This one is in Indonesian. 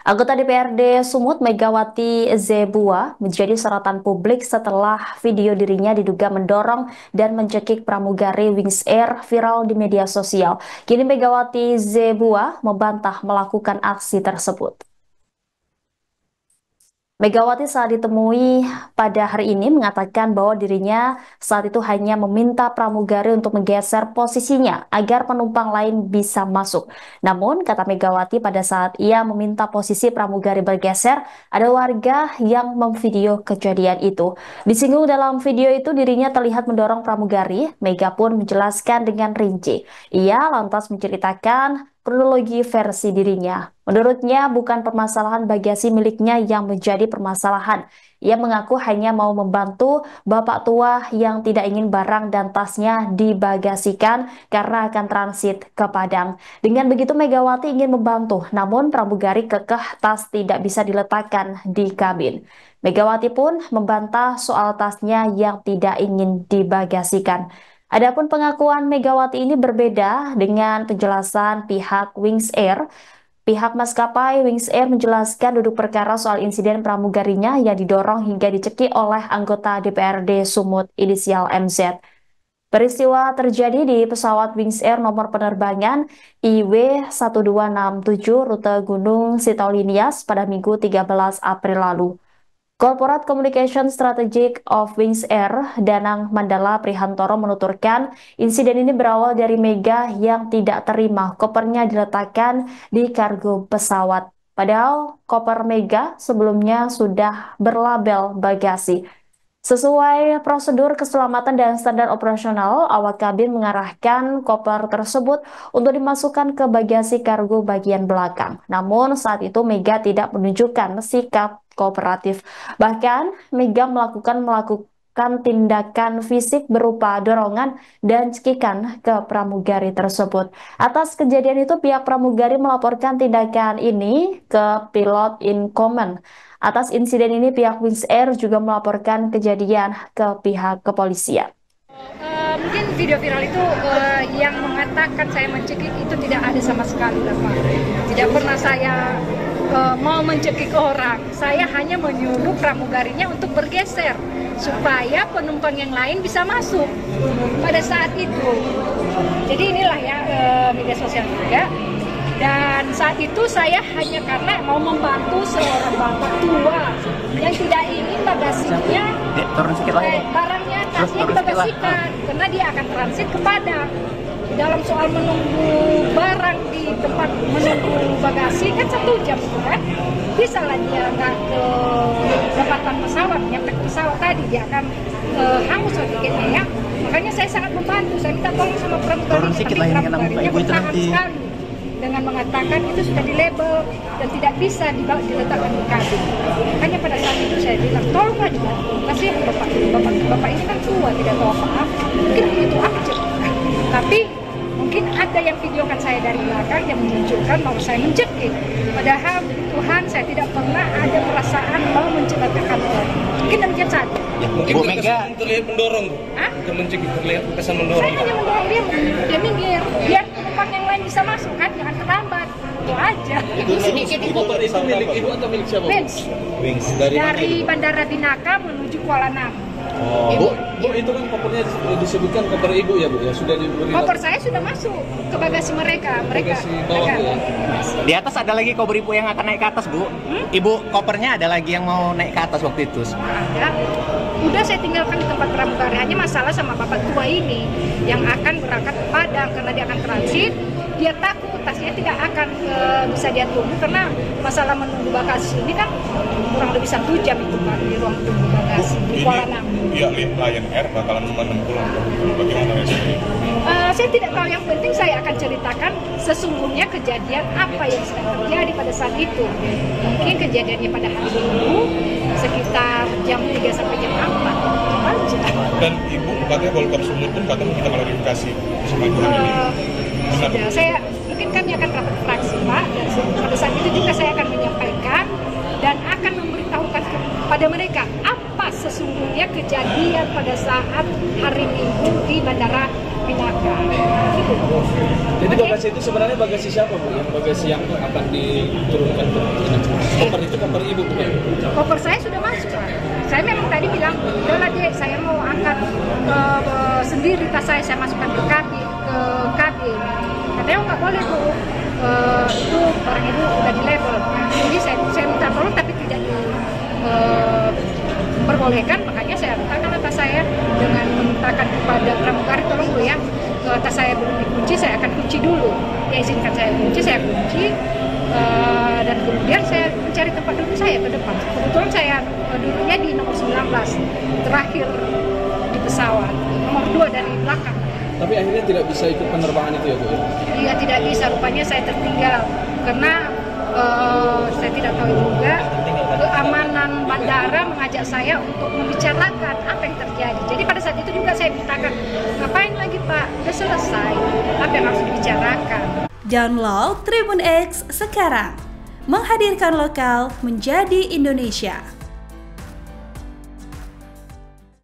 Anggota DPRD Sumut Megawati Zebua menjadi sorotan publik setelah video dirinya diduga mendorong dan mencekik pramugari Wings Air viral di media sosial. Kini Megawati Zebua membantah melakukan aksi tersebut. Megawati saat ditemui pada hari ini mengatakan bahwa dirinya saat itu hanya meminta pramugari untuk menggeser posisinya agar penumpang lain bisa masuk. Namun, kata Megawati pada saat ia meminta posisi pramugari bergeser, ada warga yang memvideo kejadian itu. Disinggung dalam video itu dirinya terlihat mendorong pramugari, Mega pun menjelaskan dengan rinci. Ia lantas menceritakan kronologi versi dirinya. Menurutnya, bukan permasalahan bagasi miliknya yang menjadi permasalahan. Ia mengaku hanya mau membantu bapak tua yang tidak ingin barang dan tasnya dibagasikan karena akan transit ke Padang. Dengan begitu, Megawati ingin membantu, namun pramugari kekeh tas tidak bisa diletakkan di kabin. Megawati pun membantah soal tasnya yang tidak ingin dibagasikan. Adapun pengakuan Megawati ini berbeda dengan penjelasan pihak Wings Air. Pihak maskapai Wings Air menjelaskan duduk perkara soal insiden pramugarinya yang didorong hingga dicekik oleh anggota DPRD Sumut inisial MZ. Peristiwa terjadi di pesawat Wings Air nomor penerbangan IW1267 rute Gunung Sitolinias pada Minggu 13 April lalu. Corporate Communication Strategic of Wings Air, Danang Mandala Prihantoro menuturkan, insiden ini berawal dari Mega yang tidak terima kopernya diletakkan di kargo pesawat. Padahal koper Mega sebelumnya sudah berlabel bagasi. Sesuai prosedur keselamatan dan standar operasional, awak kabin mengarahkan koper tersebut untuk dimasukkan ke bagasi kargo bagian belakang. Namun saat itu Mega tidak menunjukkan sikap kooperatif. Bahkan Mega melakukan tindakan fisik berupa dorongan dan cekikan ke pramugari tersebut. Atas kejadian itu pihak pramugari melaporkan tindakan ini ke pilot in command. Atas insiden ini pihak Wings Air juga melaporkan kejadian ke pihak kepolisian. Mungkin video viral itu yang mengatakan saya mencekik itu tidak ada sama sekali, Pak. Tidak pernah saya mau mencekik orang. Saya hanya menyuruh pramugarinya untuk bergeser supaya penumpang yang lain bisa masuk pada saat itu. Jadi inilah ya media sosial juga. Dan saat itu saya hanya karena mau membantu seorang bapak tua yang tidak ingin bagasinya, barangnya, tasnya dibagasikan, karena dia akan transit ke Padang. Dalam soal menunggu barang di tempat menunggu bagasi kan 1 jam kan, bisa lah dia nggak ke dapatan pesawat, nyampe pesawat tadi dia akan hangus tiketnya ya. Makanya saya sangat membantu, saya minta tolong sama pramugari, tapi pramugarinya bertahan sekali dengan mengatakan itu sudah dilabel dan tidak bisa diletakkan di kabin. Makanya pada saat itu saya bilang, tolonglah dibantu. Kasihan bapak ini kan tua, tidak tahu apa-apa. Mungkin itu aja. Tapi mungkin ada yang videokan saya dari belakang yang menunjukkan mau saya mencekik. Padahal Tuhan, saya tidak pernah ada perasaan mau mencelakakan orang. Mungkin demikian saja. Ya, mungkin Bu Mega terlihat mendorong, Bu. Untuk mencekik terlihat kesan mendorong. Saya hanya mendorong dia minggir, biar penumpang yang lain bisa masuk kan, jangan terlambat. Itu aja. Itu sedikit koper itu milik Ibu atau milik siapa? Wings. Dari Bandara Binaka menuju Kuala Namu. Oh. Bu, itu kan kopernya disebutkan koper Ibu ya, Bu? Ya sudah diberi. Koper saya sudah masuk ke bagasi mereka. Bagasi bawah ya. Di atas ada lagi koper Ibu yang akan naik ke atas, Bu. Ibu, kopernya ada lagi yang mau naik ke atas waktu itu. Ada. Udah saya tinggalkan di tempat pramugari. Hanya masalah sama bapak tua ini yang akan berangkat ke Padang karena dia akan transit. Dia takut tasnya tidak akan bisa dia tunggu karena masalah menunggu bagasi ini kan kurang lebih 1 jam itu kan di ruang tunggu bagasi di Kuala Namu. Iya, Lion Air bakalan menempuh bagaimana resikonya? Saya tidak tahu, yang penting saya akan ceritakan sesungguhnya kejadian apa yang sedang terjadi pada saat itu. Mungkin kejadiannya pada hari Minggu sekitar jam 3 sampai jam 4 aja. Dan Ibu katanya Golkar Sumut pun katanya minta klarifikasi sama Ibu hari ini. Sudah, saya mungkin kami akan rapat fraksi Pak, dan pada saat itu juga saya akan menyampaikan dan akan memberitahukan kepada mereka apa sesungguhnya kejadian pada saat hari Minggu di Bandara Binaka. Gitu. Jadi bagasi itu sebenarnya bagasi siapa, Bu? Yang bagasi yang akan diturunkan ke koper ibu bukan? Koper saya sudah masuk, Pak. Saya memang tadi bilang, udahlah dek, saya mau angkat sendiri tas saya masukkan ke kabin. Katanya nggak boleh Bu, itu barang ibu udah di level. Jadi saya minta tolong tapi tidak diperbolehkan, makanya saya letakkan tas saya dengan memintakan kepada pramugari, tolong Bu ya, tas saya belum dikunci, saya akan kunci dulu. Ya izinkan saya kunci, saya kunci. Dan kemudian saya mencari tempat duduk saya ke depan. Kebetulan saya duduknya di nomor 19, terakhir di pesawat, nomor 2 dari belakang. Tapi akhirnya tidak bisa ikut penerbangan itu ya Bu? Iya tidak bisa, rupanya saya tertinggal karena saya tidak tahu juga, keamanan bandara mengajak saya untuk membicarakan apa yang terjadi. Jadi pada saat itu juga saya mintakan, ngapain lagi Pak, udah selesai, apa yang harus dibicarakan. Download Tribun X sekarang, menghadirkan lokal menjadi Indonesia.